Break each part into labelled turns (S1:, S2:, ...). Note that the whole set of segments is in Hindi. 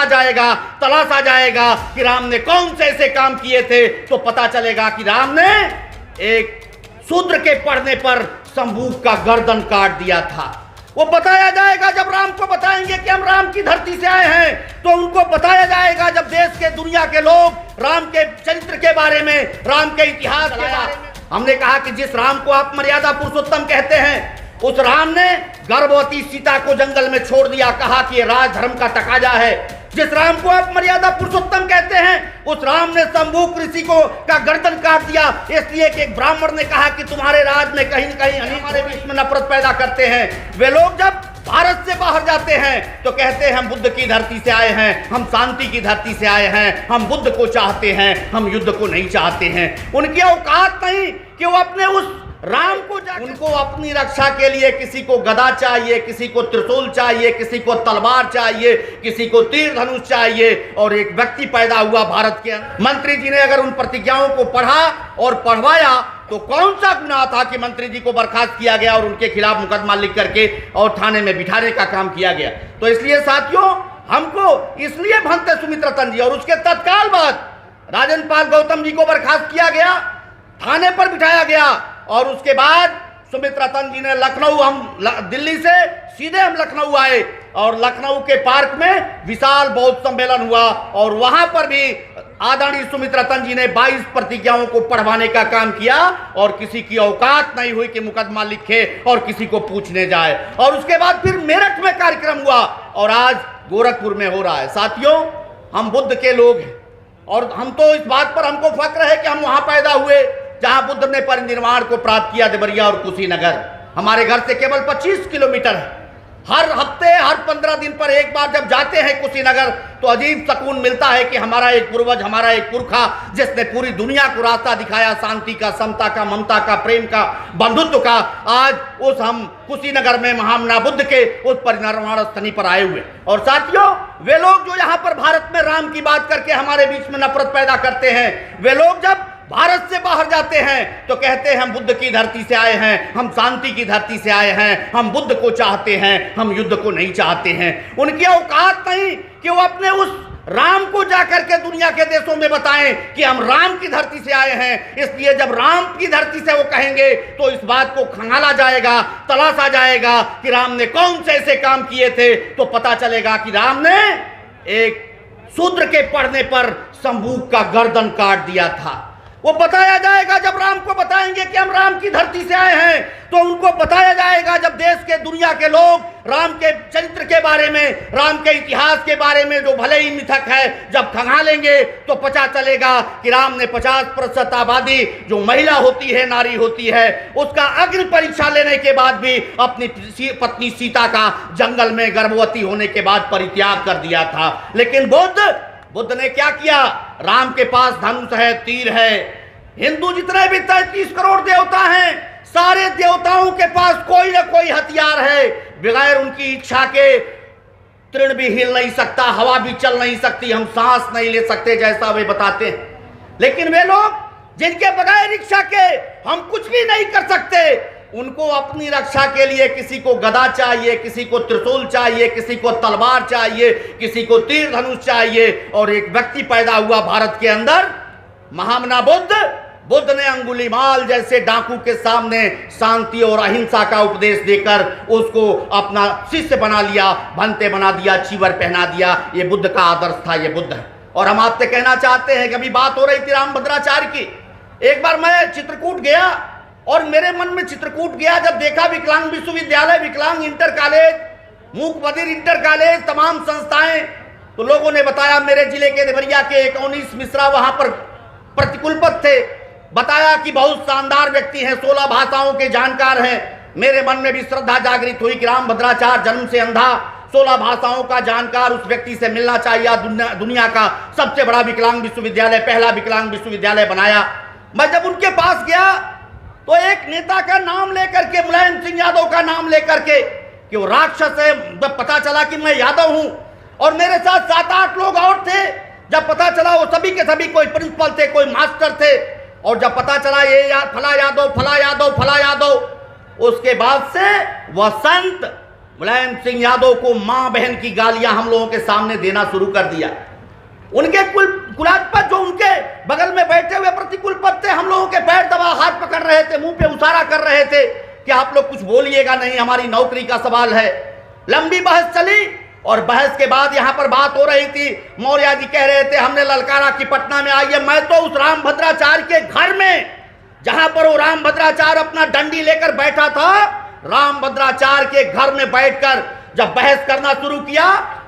S1: खंगाला जाएगा, तलाशा जाएगा कि राम ने कौन से ऐसे काम किए थे, तो पता चलेगा कि राम ने एक शूद्र के पढ़ने पर शंभूक का गर्दन काट दिया था। वो बताया जाएगा जब राम को बताएंगे कि हम राम की धरती से आए हैं, तो उनको बताया जाएगा जब देश के दुनिया के लोग राम के चरित्र के बारे में, राम के इतिहास के बारे में। हमने कहा कि जिस राम को आप मर्यादा पुरुषोत्तम कहते हैं, उस राम ने गर्भवती सीता को जंगल में छोड़ दिया, कहा कि ये राजधर्म का तकाजा है। जिस राम को आप मर्यादा पुरुषोत्तम कहते हैं, उस राम ने शंभूक ऋषि को का गर्दन काट दिया, इसलिए कि एक ब्राह्मण ने कहा कि तुम्हारे राज में कहीं न कहीं हमारे बीच में नफरत पैदा करते हैं। वे लोग जब भारत से बाहर जाते हैं तो कहते हैं हम बुद्ध की धरती से आए हैं, हम शांति की धरती से आए हैं, हम बुद्ध को चाहते हैं, हम युद्ध को नहीं चाहते हैं। उनकी औकात नहीं कि वो अपने उस राम को उनको अपनी रक्षा के लिए किसी को गदा चाहिए, किसी को त्रिशूल चाहिए, किसी को तलवार चाहिए, किसी को तीर धनुष चाहिए, और एक व्यक्ति पैदा हुआ भारत के अंदर। मंत्री जी ने अगर उन प्रतिज्ञाओं को पढ़ा और पढ़वाया तो कौन सा गुनाह था कि मंत्री जी को बर्खास्त किया गया और उनके खिलाफ मुकदमा लिख करके और थाने में बिठाने का काम किया गया। तो इसलिए साथियों, हमको इसलिए भंते सुमित रतन जी और उसके तत्काल बाद राजेंद्र पाल गौतम जी को बर्खास्त किया गया, थाने पर बिठाया गया, और उसके बाद सुमित रतन जी ने लखनऊ, हम दिल्ली से सीधे हम लखनऊ आए और लखनऊ के पार्क में विशाल बौद्ध सम्मेलन हुआ, और वहां पर भी आदरणीय सुमित रतन जी ने 22 प्रतिज्ञाओं को पढ़वाने का काम किया, और किसी की औकात नहीं हुई कि मुकदमा लिखे और किसी को पूछने जाए। और उसके बाद फिर मेरठ में कार्यक्रम हुआ और आज गोरखपुर में हो रहा है। साथियों, हम बुद्ध के लोग हैं और हम तो इस बात पर हमको फक्र है कि हम वहां पैदा हुए जहां बुद्ध ने परिनिर्वाण को प्राप्त किया, देवरिया और कुशीनगर। हमारे घर से केवल 25 किलोमीटर है। हर हफ्ते, हर 15 दिन पर एक बार जब जाते हैं कुशीनगर तो अजीब सुकून मिलता है कि हमारा एक पूर्वज, हमारा एक पुरखा जिसने पूरी दुनिया को रास्ता दिखाया शांति का, समता का, ममता का, प्रेम का, बंधुत्व का, आज उस हम कुशीनगर में महामना बुद्ध के उस परिनिर्वाण स्थली पर आए हुए। और साथियों, वे लोग जो यहाँ पर भारत में राम की बात करके हमारे बीच में नफरत पैदा करते हैं, वे लोग जब भारत से बाहर जाते हैं तो कहते हैं हम बुद्ध की धरती से आए हैं, हम शांति की धरती से आए हैं, हम बुद्ध को चाहते हैं, हम युद्ध को नहीं चाहते हैं। उनकी औकात नहीं कि वो अपने उस राम को जाकर के दुनिया के देशों में बताएं कि हम राम की धरती से आए हैं। इसलिए जब राम की धरती से वो कहेंगे तो इस बात को खंगाला जाएगा, तलाशा जाएगा कि राम ने कौन से ऐसे काम किए थे, तो पता चलेगा कि राम ने एक शूद्र के पढ़ने पर शंभूक का गर्दन काट दिया था। वो बताया जाएगा जब राम को बताएंगे कि हम राम की धरती से आए हैं, तो उनको बताया जाएगा जब देश के दुनिया के लोग राम के चरित्र के बारे में, राम के इतिहास के बारे में जो भले ही मिथक है, जब खंगालेंगे तो पता चलेगा कि राम ने 50% आबादी जो महिला होती है, नारी होती है, उसका अग्नि परीक्षा लेने के बाद भी अपनी पत्नी सीता का जंगल में गर्भवती होने के बाद परित्याग कर दिया था। लेकिन बुद्ध ने क्या किया? राम के पास धनुष है, तीर है। हिंदू जितने भी 33 करोड़ देवता हैं, सारे देवताओं के पास कोई ना कोई हथियार है। बगैर उनकी इच्छा के तृण भी हिल नहीं सकता, हवा भी चल नहीं सकती, हम सांस नहीं ले सकते, जैसा वे बताते हैं। लेकिन वे लोग जिनके बगैर इच्छा के हम कुछ भी नहीं कर सकते, उनको अपनी रक्षा के लिए किसी को गदा चाहिए, किसी को त्रिशूल चाहिए, किसी को तलवार चाहिए, किसी को तीर धनुष चाहिए। और एक व्यक्ति पैदा हुआ भारत के अंदर, महामना बुद्ध ने अंगुलीमाल जैसे डाकू के सामने शांति और अहिंसा का उपदेश देकर उसको अपना शिष्य बना लिया, भंते बना दिया, चीवर पहना दिया। ये बुद्ध का आदर्श था, ये बुद्ध है। और हम आपसे कहना चाहते हैं कि अभी बात हो रही थी रामभद्राचार्य की। एक बार मैं चित्रकूट गया और मेरे मन में चित्रकूट गया जब देखा विकलांग विश्वविद्यालय, विकलांग इंटर कॉलेज, मूक बधिर इंटर कॉलेज, तमाम संस्थाएं, तो लोगों ने बताया मेरे जिले के देवरिया के 19 मिश्रा वहां पर प्रतिकुलपति थे, बताया कि बहुत शानदार व्यक्ति हैं, 16 भाषाओं के जानकार हैं। मेरे मन में भी श्रद्धा जागृत हुई कि रामभद्राचार्य जन्म से अंधा, 16 भाषाओं का जानकार, उस व्यक्ति से मिलना चाहिए। दुनिया का सबसे बड़ा विकलांग विश्वविद्यालय, पहला विकलांग विश्वविद्यालय बनाया। मैं जब उनके पास गया तो एक नेता का नाम लेकर के, मुलायम सिंह यादव का नाम लेकर के, कि वो राक्षस है, जब पता चला कि मैं यादव हूं, और मेरे साथ 7-8 लोग और थे, जब पता चला वो सभी के सभी कोई प्रिंसिपल थे, कोई मास्टर थे, और जब पता चला ये फला यादव, फला यादव, फला यादव, उसके बाद से वह संत मुलायम सिंह यादव को मां बहन की गालियां हम लोगों के सामने देना शुरू कर दिया। उनके कुलाधिपति जो उनके बगल में बैठे हुए प्रतिकूल पद थे, हम लोगों के पैर दबा हाथ पकड़ रहे थे, मुंह पे उसारा कर रहे थे कि आप लोग कुछ बोलिएगा नहीं, हमारी नौकरी का सवाल है। लंबी बहस चली और बहस के बाद यहां पर बात हो रही थी। मौर्य जी कह रहे थे हमने ललकारा कि पटना में आइए। मैं तो उस रामभद्राचार्य के घर में, जहां पर वो रामभद्राचार्य अपना डंडी लेकर बैठा था, रामभद्राचार्य के घर में बैठकर जब बहस करना शुरू किया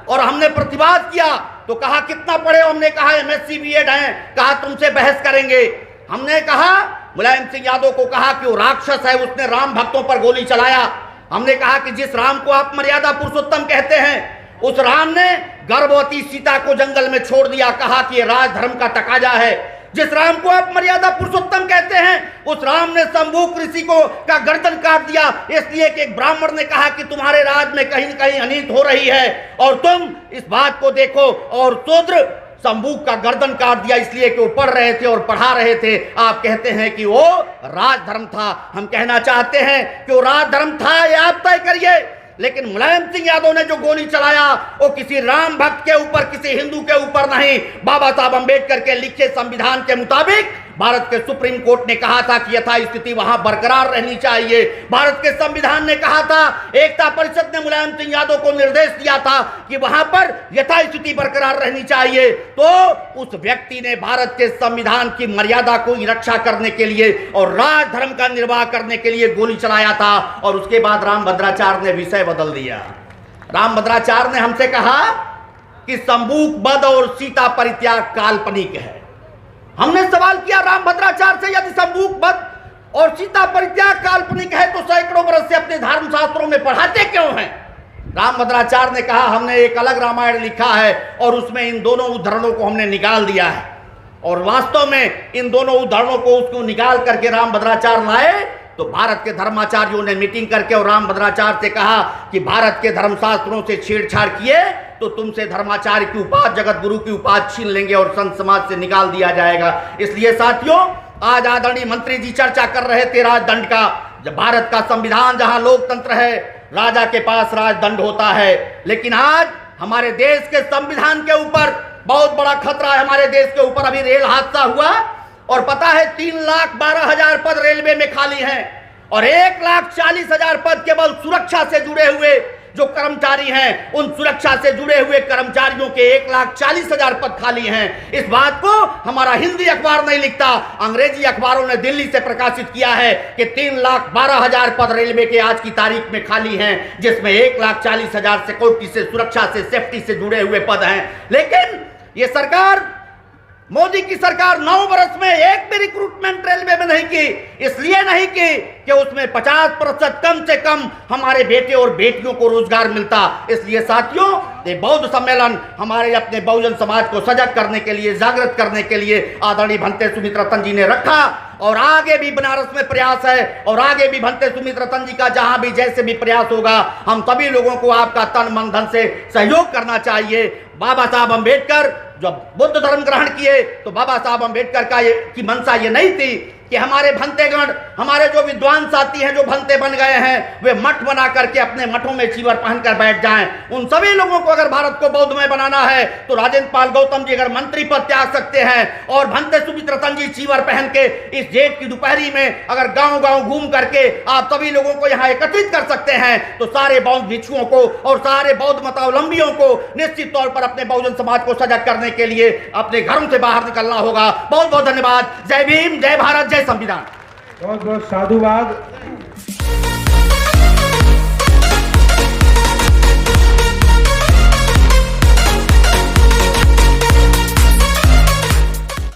S1: और हमने प्रतिवाद किया तो कहा कितना पढ़े हो? हमने कहा MSc BEd हैं। कहा तुमसे बहस करेंगे। हमने कहा मुलायम सिंह यादव को कहा कि वो राक्षस है, उसने राम भक्तों पर गोली चलाया। हमने कहा कि जिस राम को आप मर्यादा पुरुषोत्तम कहते हैं, उस राम ने गर्भवती सीता को जंगल में छोड़ दिया। कहा कि ये राजधर्म का तकाजा है। जिस राम को आप मर्यादा पुरुषोत्तम कहते हैं, उस राम ने शंभूक ऋषि को का गर्दन काट दिया, इसलिए कि एक ब्राह्मण ने कहा कि तुम्हारे राज में कहीं न कहीं अनित हो रही है और तुम इस बात को देखो। और शूद्र शंभूक का गर्दन काट दिया इसलिए कि वो पढ़ रहे थे और पढ़ा रहे थे। आप कहते हैं कि वो राजधर्म था। हम कहना चाहते हैं कि वो राजधर्म था, ये आप तय करिए। लेकिन मुलायम सिंह यादव ने जो गोली चलाया वो किसी राम भक्त के ऊपर, किसी हिंदू के ऊपर नहीं, बाबा साहब अंबेडकर के लिखे संविधान के मुताबिक भारत के सुप्रीम कोर्ट ने कहा था कि यथास्थिति वहां बरकरार रहनी चाहिए। भारत के संविधान ने कहा था, एकता परिषद ने मुलायम सिंह यादव को निर्देश दिया था कि वहां पर यथास्थिति बरकरार रहनी चाहिए। तो उस व्यक्ति ने भारत के संविधान की मर्यादा को रक्षा करने के लिए और राजधर्म का निर्वाह करने के लिए गोली चलाया था। और उसके बाद रामभद्राचार्य ने विषय बदल दिया। रामभद्राचार्य ने हमसे कहा कि शंभूक वध और सीता परित्याग काल्पनिक है। हमने सवाल किया रामभद्राचार्य से, यदि शंभूक वध और सीता परित्याग काल्पनिक है तो सैकड़ों वर्ष से अपने धर्मशास्त्रों में पढ़ाते क्यों हैं? रामभद्राचार्य ने कहा हमने एक अलग रामायण लिखा है और उसमें इन दोनों उदाहरणों को हमने निकाल दिया है। और वास्तव में इन दोनों उदाहरणों को उसको निकाल करके रामभद्राचार्य लाए तो भारत के धर्माचार्यों ने मीटिंग करके और रामभद्राचार्य से कहा कि भारत के धर्मशास्त्रों से छेड़छाड़ किए तो तुमसे धर्माचार्य की उपाधि, जगत गुरु की उपाधि छीन लेंगे और संत समाज से निकाल दिया जाएगा। इसलिए साथियों, आज आदरणीय मंत्री जी चर्चा कर रहे थे राजदंड का। जब भारत का संविधान, जहां लोकतंत्र है, राजा के पास राजदंड होता है, लेकिन आज हमारे देश के संविधान के ऊपर बहुत बड़ा खतरा है। हमारे देश के ऊपर अभी रेल हादसा हुआ और पता है 3,12,000 पद रेलवे में खाली हैं और 1,40,000 पद केवल सुरक्षा से जुड़े हुए जो कर्मचारी हैं, उन सुरक्षा से जुड़े हुए कर्मचारियों के 1,40,000 पद खाली हैं। इस बात को हमारा हिंदी अखबार नहीं लिखता, अंग्रेजी अखबारों ने दिल्ली से प्रकाशित किया है कि 3,12,000 पद रेलवे के आज की तारीख में खाली हैं, जिसमें 1,40,000 सिक्योरिटी से, सुरक्षा से, सेफ्टी से जुड़े हुए पद हैं। लेकिन ये सरकार, मोदी की सरकार 9 वर्ष में एक भी रिक्रूटमेंट रेलवे में नहीं की। इसलिए नहीं की कि उसमें 50% कम से कम हमारे बेटे और बेटियों को रोजगार मिलता। इसलिए साथियों, ये बौद्ध सम्मेलन हमारे अपने बहुजन समाज को सजग करने के लिए, जागृत करने के लिए आदरणीय भंते सुमित रतन जी ने रखा और आगे भी बनारस में प्रयास है और आगे भी भंते सुमित रतन जी का जहां भी जैसे भी प्रयास होगा, हम सभी लोगों को आपका तन मन धन से सहयोग करना चाहिए। बाबा साहब अंबेडकर जब बुद्ध धर्म ग्रहण किए तो बाबा साहब अंबेडकर की मंशा ये नहीं थी कि हमारे भंतेगण, हमारे जो विद्वान साथी हैं जो भंते बन गए हैं, वे मठ बना करके अपने मठों में चीवर पहनकर बैठ जाएं। उन सभी लोगों को अगर भारत को बौद्धमय बनाना है तो राजेंद्र पाल गौतम जी अगर मंत्री पद त्याग सकते हैं और भंते सुमित रतन जी चीवर पहन के इस जेठ की दोपहरी में अगर गांव गांव घूम करके आप सभी लोगों को यहाँ एकत्रित कर सकते हैं, तो सारे बौद्ध भिक्षुओं को और सारे बौद्ध मतावलंबियों को निश्चित तौर पर अपने बहुजन समाज को सजग करने के लिए अपने घरों से बाहर निकलना होगा। बहुत बहुत धन्यवाद। जय भीम, जय भारत, जय संविधान।
S2: बहुत बहुत साधुवाद।